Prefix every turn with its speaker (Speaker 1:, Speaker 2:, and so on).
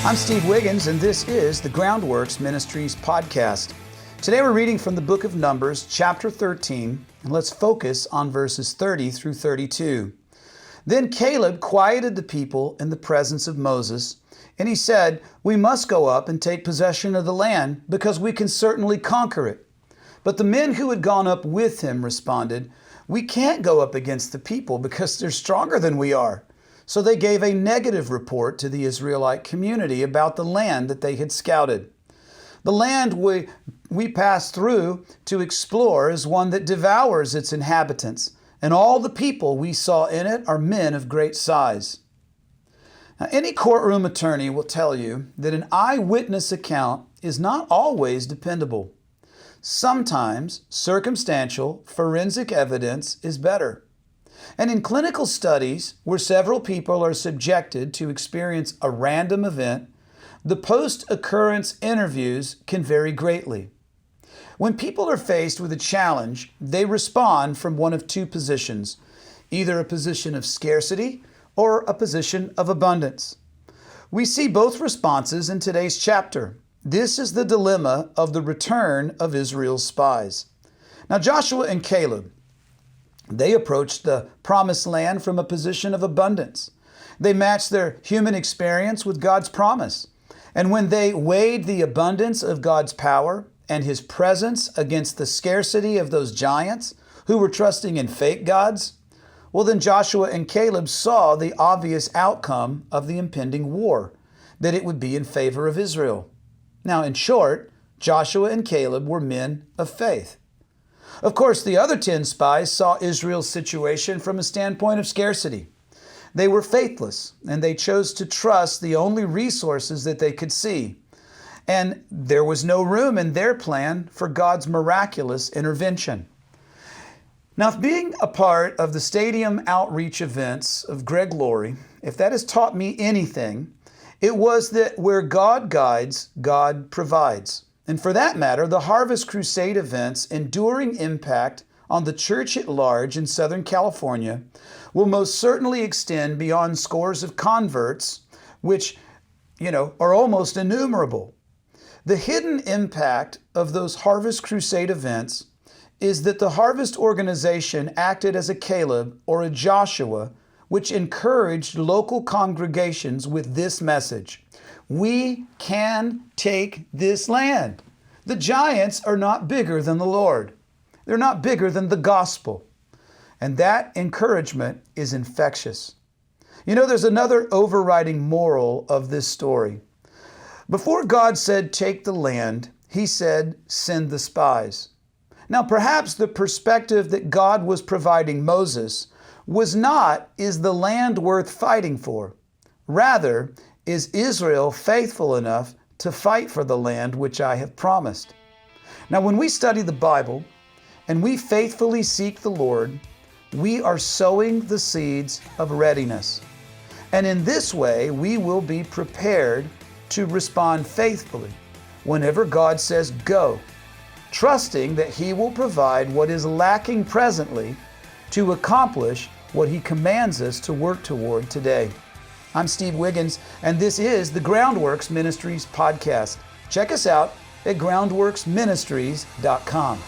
Speaker 1: I'm Steve Wiggins, and this is the Groundworks Ministries podcast. Today we're reading from the book of Numbers, chapter 13, and let's focus on verses 30 through 32. Then Caleb quieted the people in the presence of Moses, and he said, "We must go up and take possession of the land, because we can certainly conquer it." But the men who had gone up with him responded, "We can't go up against the people because they're stronger than we are." So they gave a negative report to the Israelite community about the land that they had scouted. The land we passed through to explore is one that devours its inhabitants, and all the people we saw in it are men of great size. Now, any courtroom attorney will tell you that an eyewitness account is not always dependable. Sometimes circumstantial, forensic evidence is better. And in clinical studies, where several people are subjected to experience a random event, the post-occurrence interviews can vary greatly. When people are faced with a challenge, they respond from one of two positions, either a position of scarcity or a position of abundance. We see both responses in today's chapter. This is the dilemma of the return of Israel's spies. Now, Joshua and Caleb, they approached the promised land from a position of abundance. They matched their human experience with God's promise. And when they weighed the abundance of God's power and His presence against the scarcity of those giants who were trusting in fake gods, well, then Joshua and Caleb saw the obvious outcome of the impending war, that it would be in favor of Israel. Now, in short, Joshua and Caleb were men of faith. Of course, the other 10 spies saw Israel's situation from a standpoint of scarcity. They were faithless, and they chose to trust the only resources that they could see. And there was no room in their plan for God's miraculous intervention. Now, if being a part of the stadium outreach events of Greg Laurie, if that has taught me anything, it was that where God guides, God provides. And for that matter, the Harvest Crusade event's enduring impact on the church at large in Southern California will most certainly extend beyond scores of converts, which, are almost innumerable. The hidden impact of those Harvest Crusade events is that the Harvest organization acted as a Caleb or a Joshua, which encouraged local congregations with this message: we can take this land. The giants are not bigger than the Lord. They're not bigger than the gospel. And that encouragement is infectious. There's another overriding moral of this story. Before God said, "Take the land," He said, "Send the spies." Now, perhaps the perspective that God was providing Moses was not, "Is the land worth fighting for?" Rather, "Is Israel faithful enough to fight for the land which I have promised?" Now, when we study the Bible and we faithfully seek the Lord, we are sowing the seeds of readiness. And in this way, we will be prepared to respond faithfully whenever God says go, trusting that He will provide what is lacking presently to accomplish what He commands us to work toward today. I'm Steve Wiggins, and this is the Groundworks Ministries podcast. Check us out at groundworksministries.com.